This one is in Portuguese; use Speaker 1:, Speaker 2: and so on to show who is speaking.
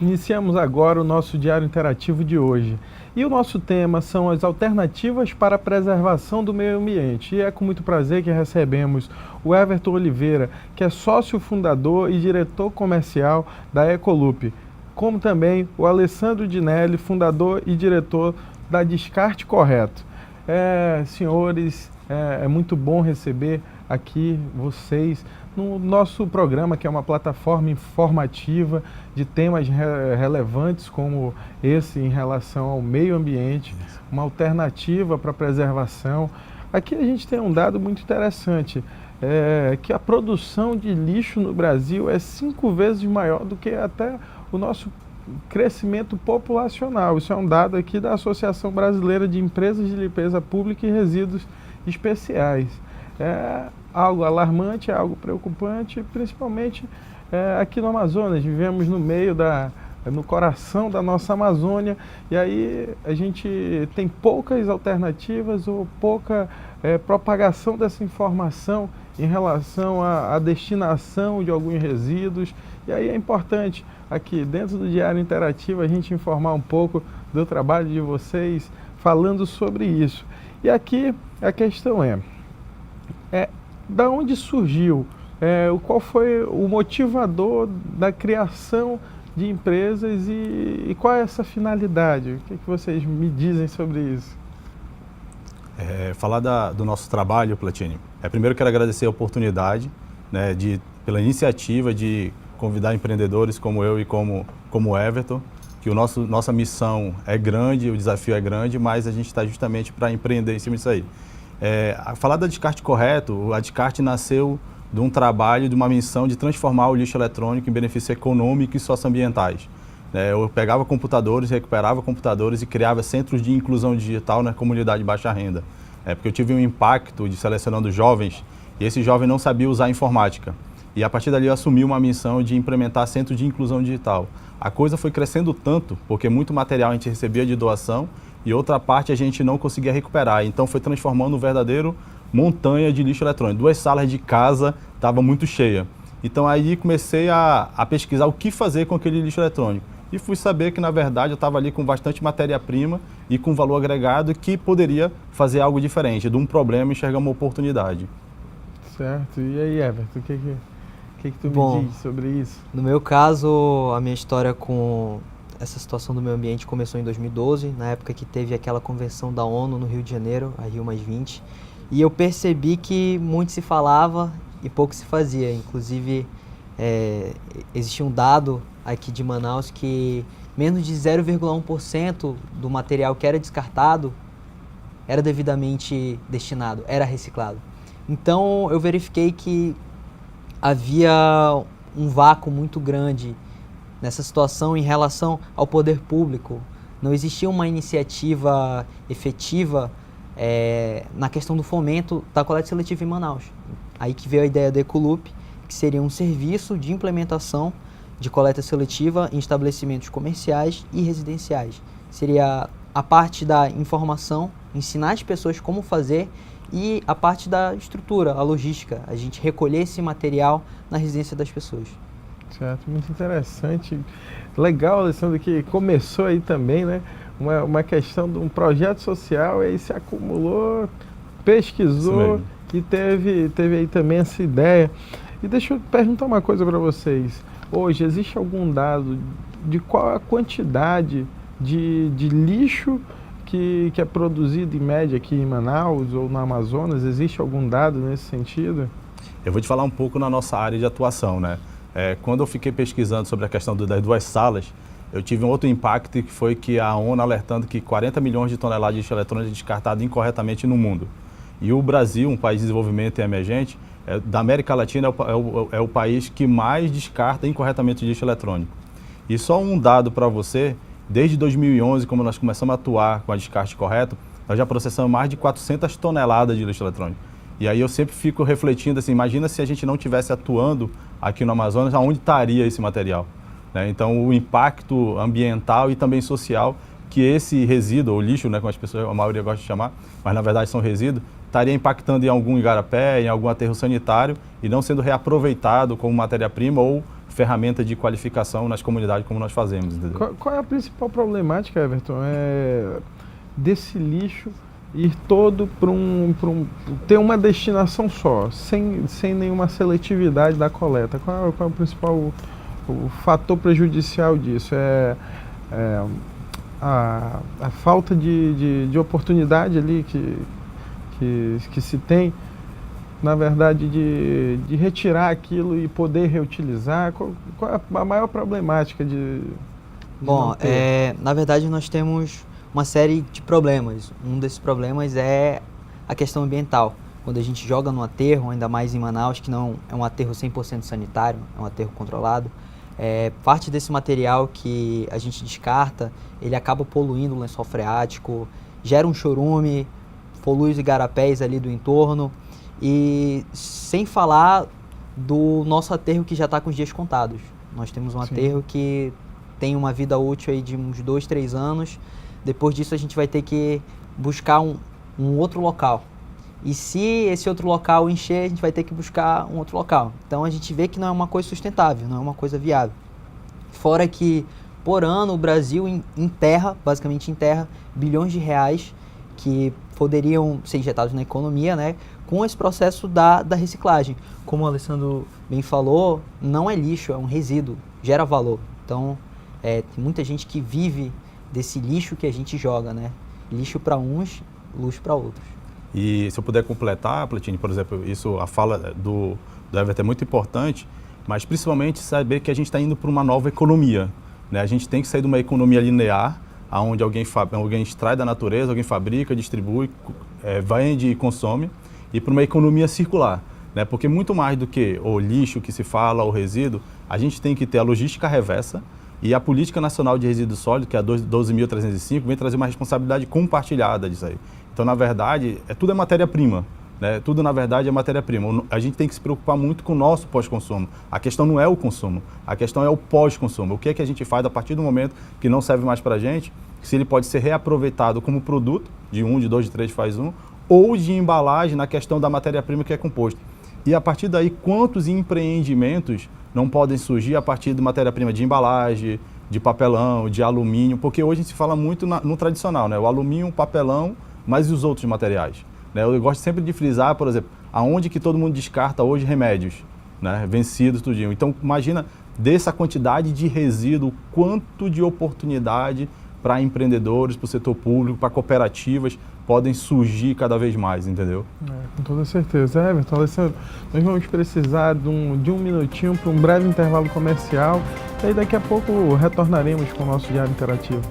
Speaker 1: Iniciamos agora o nosso diário interativo de hoje. E o nosso tema são as alternativas para a preservação do meio ambiente. E é com muito prazer que recebemos o Everton Oliveira, que é sócio fundador e diretor comercial da Ecoloop, como também o Alessandro Dinelli, fundador e diretor da Descarte Correto. Senhores, é muito bom receber aqui vocês no nosso programa, que é uma plataforma informativa de temas relevantes como esse em relação ao meio ambiente, uma alternativa para a preservação. Aqui a gente tem um dado muito interessante, que a produção de lixo no Brasil é 5 vezes maior do que até o nosso crescimento populacional. Isso é um dado aqui da Associação Brasileira de Empresas de Limpeza Pública e Resíduos Especiais. É algo alarmante, é algo preocupante, principalmente aqui no Amazonas. Vivemos no coração da nossa Amazônia, e aí a gente tem poucas alternativas ou pouca propagação dessa informação em relação à destinação de alguns resíduos. E aí é importante aqui dentro do Diário Interativo a gente informar um pouco do trabalho de vocês falando sobre isso. E aqui a questão da onde surgiu, qual foi o motivador da criação de empresas e qual é essa finalidade? O que vocês me dizem sobre isso?
Speaker 2: Falar do nosso trabalho, Platini, primeiro quero agradecer a oportunidade, né, pela iniciativa de convidar empreendedores como eu e como o Everton, que nossa missão é grande, o desafio é grande, mas a gente está justamente para empreender em cima disso aí. Falar da Descarte Correto, a Descarte nasceu de um trabalho, de uma missão de transformar o lixo eletrônico em benefícios econômicos e socioambientais. Eu pegava computadores, recuperava computadores e criava centros de inclusão digital na comunidade de baixa renda. Porque eu tive um impacto de selecionando jovens e esse jovem não sabia usar a informática. E a partir dali eu assumi uma missão de implementar centros de inclusão digital. A coisa foi crescendo tanto, porque muito material a gente recebia de doação e outra parte a gente não conseguia recuperar. Então foi transformando um verdadeiro montanha de lixo eletrônico. 2 salas de casa estavam muito cheias. Então aí comecei a pesquisar o que fazer com aquele lixo eletrônico. E fui saber que, na verdade, eu estava ali com bastante matéria-prima e com valor agregado que poderia fazer algo diferente. De um problema enxergar uma oportunidade.
Speaker 1: Certo. E aí, Everton, o que tu me diz sobre isso?
Speaker 3: No meu caso, a minha história com essa situação do meio ambiente começou em 2012, na época que teve aquela convenção da ONU no Rio de Janeiro, a Rio+20, e eu percebi que muito se falava e pouco se fazia. Inclusive, existia um dado aqui de Manaus que menos de 0,1% do material que era descartado era devidamente destinado, era reciclado. Então, eu verifiquei que havia um vácuo muito grande nessa situação em relação ao poder público. Não existia uma iniciativa efetiva na questão do fomento da coleta seletiva em Manaus. Aí que veio a ideia da Ecoloop, que seria um serviço de implementação de coleta seletiva em estabelecimentos comerciais e residenciais. Seria a parte da informação, ensinar as pessoas como fazer, e a parte da estrutura, a logística, a gente recolher esse material na residência das pessoas.
Speaker 1: Certo, muito interessante. Legal, Alessandro, que começou aí também, né? Uma questão de um projeto social, aí se acumulou, pesquisou e teve aí também essa ideia. E deixa eu perguntar uma coisa para vocês. Hoje, existe algum dado de qual a quantidade de lixo que é produzido em média aqui em Manaus ou no Amazonas? Existe algum dado nesse sentido?
Speaker 2: Eu vou te falar um pouco na nossa área de atuação, né? Quando eu fiquei pesquisando sobre a questão das 2 salas, eu tive um outro impacto, que foi que a ONU alertando que 40 milhões de toneladas de lixo eletrônico é descartado incorretamente no mundo. E o Brasil, um país de desenvolvimento e emergente, da América Latina é o país que mais descarta incorretamente lixo eletrônico. E só um dado para você, desde 2011, como nós começamos a atuar com a Descarte Correto, nós já processamos mais de 400 toneladas de lixo eletrônico. E aí eu sempre fico refletindo assim, imagina se a gente não estivesse atuando aqui no Amazonas, aonde estaria esse material? né? Então, o impacto ambiental e também social que esse resíduo, ou lixo, né, como as pessoas, a maioria gosta de chamar, mas na verdade são resíduos, estaria impactando em algum igarapé, em algum aterro sanitário e não sendo reaproveitado como matéria-prima ou ferramenta de qualificação nas comunidades como nós fazemos. Entendeu?
Speaker 1: Qual é a principal problemática, Everton, desse lixo ir todo para ter uma destinação só, sem nenhuma seletividade da coleta? Qual é o principal o fator prejudicial disso? A falta de oportunidade ali que se tem, na verdade, de retirar aquilo e poder reutilizar. Qual é a maior problemática de
Speaker 3: Bom, na verdade nós temos uma série de problemas. Um desses problemas é a questão ambiental. Quando a gente joga no aterro, ainda mais em Manaus, que não é um aterro 100% sanitário, é um aterro controlado, parte desse material que a gente descarta, ele acaba poluindo o lençol freático, gera um chorume, polui os igarapés ali do entorno, e sem falar do nosso aterro que já está com os dias contados. Nós temos um aterro que tem uma vida útil aí de uns 2, 3 anos. Depois disso a gente vai ter que buscar um outro local. E se esse outro local encher, a gente vai ter que buscar um outro local. Então a gente vê que não é uma coisa sustentável, não é uma coisa viável. Fora que, por ano, o Brasil enterra, basicamente enterra, bilhões de reais que poderiam ser injetados na economia, né, com esse processo da reciclagem. Como o Alessandro bem falou, não é lixo, é um resíduo, gera valor. Então, tem muita gente que vive desse lixo que a gente joga, né? Lixo para uns, luxo para outros.
Speaker 2: E se eu puder completar, Platini, por exemplo, a fala do Everton é muito importante, mas principalmente saber que a gente está indo para uma nova economia, né? A gente tem que sair de uma economia linear, onde alguém extrai da natureza, alguém fabrica, distribui, vende e consome, e para uma economia circular, né? Porque muito mais do que o lixo que se fala, o resíduo, a gente tem que ter a logística reversa, e a Política Nacional de Resíduos Sólidos, que é a 12.305, vem trazer uma responsabilidade compartilhada disso aí. Então, na verdade, tudo é matéria-prima, né? Tudo, na verdade, é matéria-prima. A gente tem que se preocupar muito com o nosso pós-consumo. A questão não é o consumo, a questão é o pós-consumo. O que é que a gente faz a partir do momento que não serve mais para a gente, se ele pode ser reaproveitado como produto, de 1, de 2, de 3 faz 1, ou de embalagem na questão da matéria-prima que é composto. E a partir daí, quantos empreendimentos não podem surgir a partir de matéria-prima de embalagem, de papelão, de alumínio, porque hoje a gente fala muito no tradicional, né? O alumínio, o papelão, mas e os outros materiais? Né? Eu gosto sempre de frisar, por exemplo, aonde que todo mundo descarta hoje remédios, né? Vencidos, tudinho. Então, imagina dessa quantidade de resíduo, quanto de oportunidade para empreendedores, para o setor público, para cooperativas, podem surgir cada vez mais, entendeu?
Speaker 1: Com toda certeza. Everton, Alessandro, nós vamos precisar de um minutinho para um breve intervalo comercial, e aí daqui a pouco retornaremos com o nosso Diário Interativo.